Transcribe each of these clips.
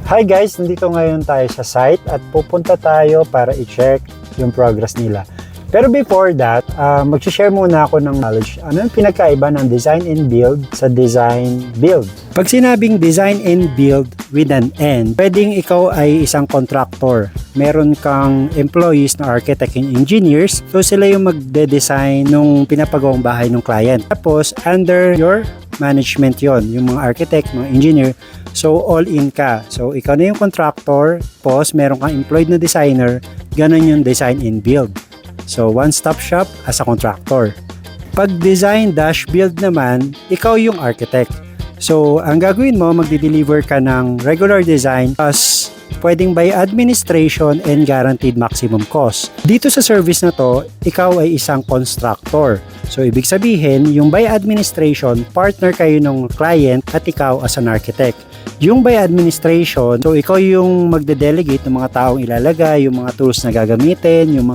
Hi guys, nandito ngayon tayo sa site at pupunta tayo para i-check yung progress nila. Pero before that, mag-share muna ako ng knowledge. Ano yung pinagkaiba ng design and build sa design build? Pag sinabing design and build with an N, pwedeng ikaw ay isang contractor. Meron kang employees na architect and engineers. So sila yung magde-design nung pinapagawang bahay ng client. Tapos under your management yon, yung mga architect, mga engineer. So all in ka. So ikaw na yung contractor, tapos meron kang employed na designer, ganun yung design and build. So one-stop shop as a contractor. Pag design dash build naman, ikaw yung architect. So ang gagawin mo, magde-deliver ka ng regular design plus pwedeng by administration and guaranteed maximum cost. Dito sa service na to, ikaw ay isang constructor. So ibig sabihin, yung by administration, partner kayo ng client at ikaw as an architect. Yung by administration, so ikaw yung magde-delegate ng mga taong ilalagay, yung mga tools na gagamitin, yung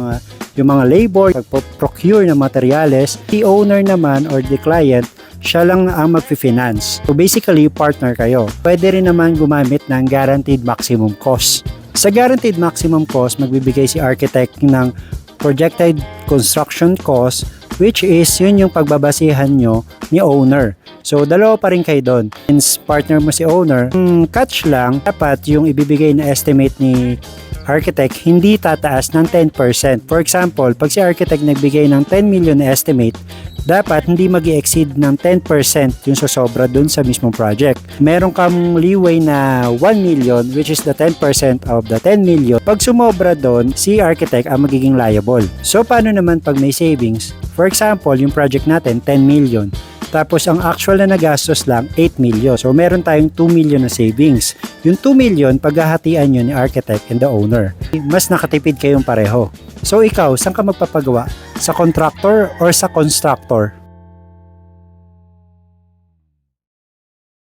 mga labor, pag-procure ng materyales. The owner naman or the client, siya lang ang mag-finance. So basically, partner kayo. Pwede rin naman gumamit ng guaranteed maximum cost. Sa guaranteed maximum cost, magbibigay si architect ng projected construction cost, which is yun yung pagbabasihan nyo ni owner. So dalawa pa rin kayo doon. Since partner mo si owner, catch lang, dapat yung ibibigay na estimate ni architect hindi tataas ng 10%. For example, pag si architect nagbigay ng 10 million na estimate, dapat hindi mag-exceed ng 10% yung sosobra dun sa mismong project. Meron kang leeway na 1 million, which is the 10% of the 10 million. Pag sumobra dun, si architect ang magiging liable. So paano naman pag may savings? For example, yung project natin 10 million. Tapos ang actual na nagastos lang 8 million. So meron tayong 2 million na savings. Yung 2 million paghahatian nyo ni architect and the owner. Mas nakatipid kayong pareho. So ikaw, saan ka magpapagawa? Sa contractor or sa constructor?